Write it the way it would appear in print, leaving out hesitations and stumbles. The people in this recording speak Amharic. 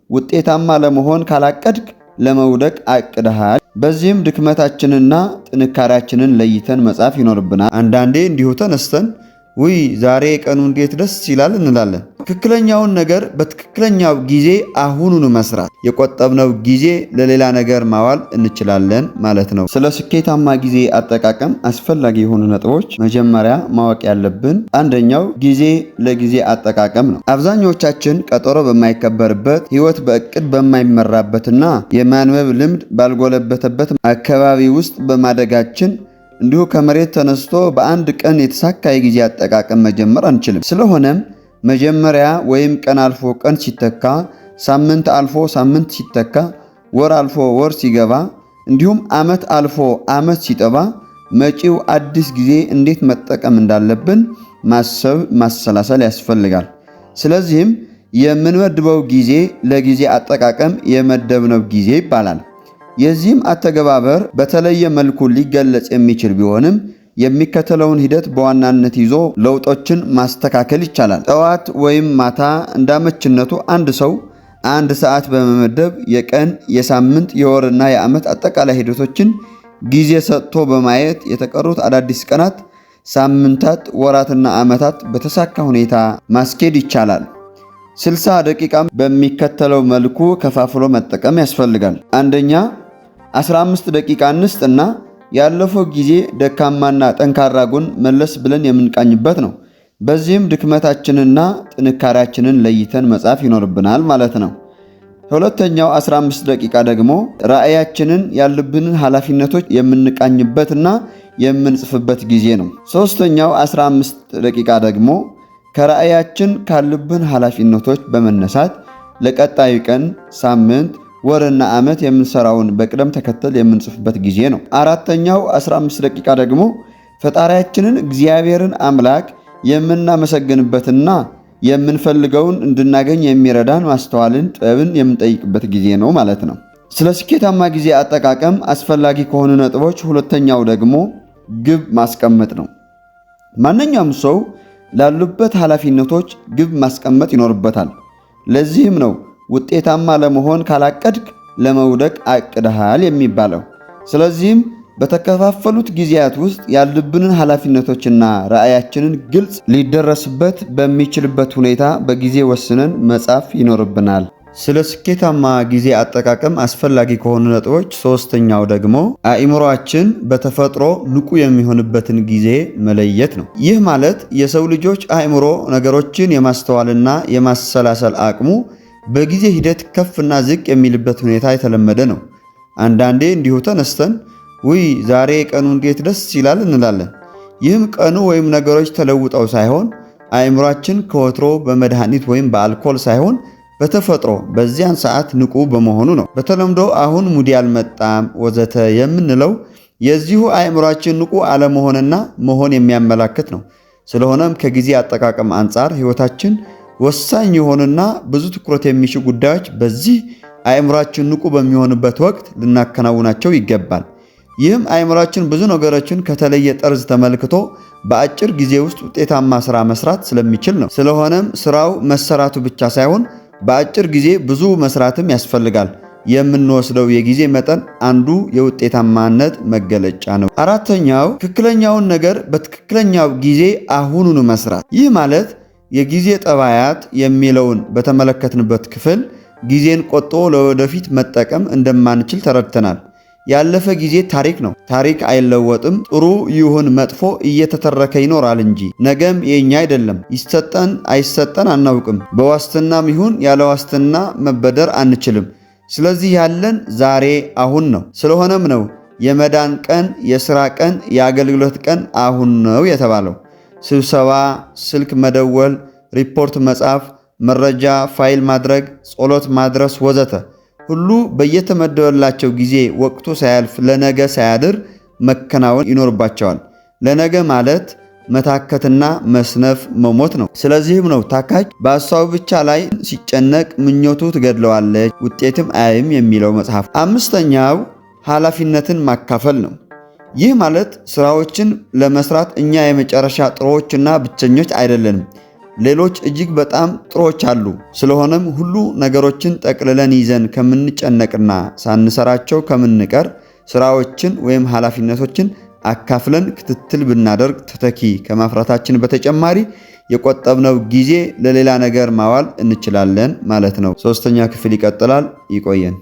ውጤታማ ለመሆን ካላቀድክ ለመውደቅ አቅደሃል። በዚህም ድክመታችንና ጥንካሬያችንን ለይተን መጻፍ ይኖርብናል። አንዳንዴ እንዲሁ ተነስተን ውይ ዛሬ ቀኑ እንዴት ደስ ይላል እንላለን። ትክክለኛውን ነገር በትክክለኛው ጊዜ አሁኑኑ መስራት፣ የቆጠብነው ጊዜ ለሌላ ነገር ማዋል እንችላለን ማለት ነው። ስለ ስኬታማ ጊዜ አጠቃቀም አስፈላጊ የሆኑ ነጥቦች መጀመሪያ ማወቅ ያለብን አንደኛው ጊዜ ለጊዜ አጠቃቀም ነው። አብዛኞቻችን ቀጠሮ በማይከበርበት ህይወት በእቅድ በማይመራበትና የማንበብ ልምድ ባልጎለበተበት አካባቢ ውስጥ በማደጋችን እንዲሁ ከመሬት ተነስቶ በአንድ ቀን የተሳካ የጊዜ አጠቃቀም መጀመር አንችልም። ስለሆነም መጀመሪያ ወይም ቀን አልፎ ቀን ሲተካ፣ ሳምንት አልፎ ሳምንት ሲተካ፣ ወር አልፎ ወር ሲገባ፣ እንዲሁም ዓመት አልፎ ዓመት ሲጠባ መጪው አዲስ ጊዜ እንዴት መጠቀም እንዳለብን ማሰብ ማሰላሰል ያስፈልጋል። ስለዚህም የምንመድበው ጊዜ ለጊዜ አጠቃቀም የመደብነው ጊዜ ይባላል። የዚህም አተገባበር በተለየ መልኩ ሊገለጽ የሚችል ቢሆንም የሚከተለውን ሂደት በዋናነት ይዞ ለውጦችን ማስተካከል ይቻላል። ጠዋት ወይም ማታ እንዳመችነቱ አንድ ሰው 1 ሰዓት በመመደብ የቀን፣ የሳምንት፣ የወርና የዓመት አጠቃላይ ሂደቶችን ጊዜ ሰጥቶ በማየት የተቀሩት አዳዲስ ቀናት፣ ሳምንታት፣ ወራትና ዓመታት በተሳካ ሁኔታ ማስኬድ ይቻላል። 60 ደቂቃ በሚከተለው መልኩ ከፋፍሎ መጠቀም ያስፈልጋል። አንደኛ 15 ደቂቃ እንስጥና ያለፈው ጊዜ ደካማና ጠንካራ ጎን መለስ ብለን የምንቃኝበት ነው። በዚህም ድክመታችንና ጥንካሬያችንን ለይተን መጻፍ ይኖርብናል ማለት ነው። ሁለተኛው 15 ደቂቃ ደግሞ ራዕያችንን ያሉብንን ኃላፊነቶች የምንቃኝበትና የምንጽፍበት ጊዜ ነው። ሶስተኛው 15 ደቂቃ ደግሞ ከራዕያችን ካሉብን ኃላፊነቶች በመነሳት ለቀጣዩ ቀን፣ ሳምንት፣ ወርና ዓመት የምንሰራውን በቅደም ተከተል የምንጽፍበት ጊዜ ነው። አራተኛው 15 ደቂቃ ደግሞ ፈጣሪያችንን እግዚአብሔርን አምላክ የምናመሰግንበትና የምንፈልገውን እንድናገኝ የሚረዳን ማስተዋልን፣ ጥበብን የምንጠይቅበት ጊዜ ነው ማለት ነው። ስለ ስኬታማ ጊዜ አጠቃቀም አስፈላጊ ከሆኑ ነጥቦች ሁለተኛው ደግሞ ግብ ማስቀመጥ ነው። ማንኛውም ሰው ላሉበት ኃላፊነቶች ግብ ማስቀመጥ ይኖርበታል። ለዚህም ነው ውጤታማ ለመሆን ካላቀድክ ለመውደቅ አቅደሃል የሚባለው። ስለዚህም በተከፋፈሉት ጊዜያት ውስጥ ያሉብንን ኃላፊነቶችና ራዕያችንን ግልጽ ሊደረስበት በሚችልበት ሁኔታ በጊዜ ወስነን መጻፍ ይኖርብናል። ስለ ስኬታማ ጊዜ አጠቃቀም አስፈላጊ ከሆኑ ነጥቦች ሶስተኛው ደግሞ አእምሮአችን በተፈጥሮ ንቁ የሚሆንበትን ጊዜ መለየት ነው። ይህ ማለት የሰው ልጆች አእምሮ ነገሮችን የማስተዋልና የማሰላሰል አቅሙ በጊዜ ሂደት ከፍና ዝቅ የሚልበት ሁኔታ የተለመደ ነው። አንዳንዴ እንዲሁ ተነስተን ውይ ዛሬ ቀኑ እንዴት ደስ ይላል እንላለን። ይህም ቀኑ ወይም ነገሮች ተለውጠው ሳይሆን አእምሯችን ከወትሮ በመድኃኒት ወይም በአልኮል ሳይሆን በተፈጥሮ በዚያን ሰዓት ንቁ በመሆኑ ነው። በተለምዶ አሁን ሙዲ አልመጣም ወዘተ የምንለው የዚሁ አእምሯችን ንቁ አለመሆንና መሆን የሚያመላክት ነው። ስለሆነም ከጊዜ አጠቃቀም አንጻር ሕይወታችን ወሳኝ የሆኑና ብዙ ትኩረት የሚሹ ጉዳዮች በዚህ አእምሯችን ንቁ በሚሆንበት ወቅት ልናከናውናቸው ይገባል። ይህም አእምሯችን ብዙ ነገሮችን ከተለየ ጠርዝ ተመልክቶ በአጭር ጊዜ ውስጥ ውጤታማ ስራ መስራት ስለሚችል ነው። ስለሆነም ስራው መሰራቱ ብቻ ሳይሆን በአጭር ጊዜ ብዙ መስራትም ያስፈልጋል። የምንወስደው የጊዜ መጠን አንዱ የውጤታማነት መገለጫ ነው። አራተኛው ትክክለኛውን ነገር በትክክለኛው ጊዜ አሁኑኑ መስራት። ይህ ማለት የጊዜ ጠባያት የሚለውን በተመለከትንበት ክፍል ጊዜን ቆጥቦ ለወደፊት መጠቀም እንደማንችል ተረድተናል። ያለፈ ጊዜ ታሪክ ነው። ታሪክ አይለወጥም። ጥሩ ይሁን መጥፎ እየተተረከ ይኖራል እንጂ ነገም የኛ አይደለም። ይሰጠን አይሰጠን አናውቅም። በዋስትናም ይሁን ያለ ዋስትና መበደር አንችልም። ስለዚህ ያለን ዛሬ አሁን ነው። ስለሆነም ነው የመዳን ቀን፣ የሥራ ቀን፣ የአገልግሎት ቀን አሁን ነው የተባለው። ስብሰባ፣ ስልክ መደወል፣ ሪፖርት መጻፍ፣ መረጃ ፋይል ማድረግ፣ ጸሎት ማድረስ ወዘተ ሁሉ በየተመደበላቸው ጊዜ ወቅቱ ሳያልፍ ለነገ ሳያድር መከናወን ይኖርባቸዋል። ለነገ ማለት መታከትና መስነፍ መሞት ነው። ስለዚህም ነው ታካች በሐሳቡ ብቻ ላይ ሲጨነቅ ምኞቱ ትገድለዋለች ውጤትም አያይም የሚለው መጽሐፍ። አምስተኛው ኃላፊነትን ማካፈል ነው። ይህ ማለት ስራዎችን ለመስራት እኛ የመጨረሻ ጥሩዎችና ብቸኞች አይደለንም። ሌሎች እጅግ በጣም ጥሮች አሉ። ስለሆነም ሁሉ ነገሮችን ጠቅልለን ይዘን ከምንጨነቅና ሳንሰራቸው ከምንቀር ስራዎችን ወይም ኃላፊነቶችን አካፍለን ክትትል ብናደርግ ተተኪ ከማፍራታችን በተጨማሪ የቆጠብነው ጊዜ ለሌላ ነገር ማዋል እንችላለን ማለት ነው። ሶስተኛ ክፍል ይቀጥላል። ይቆየን።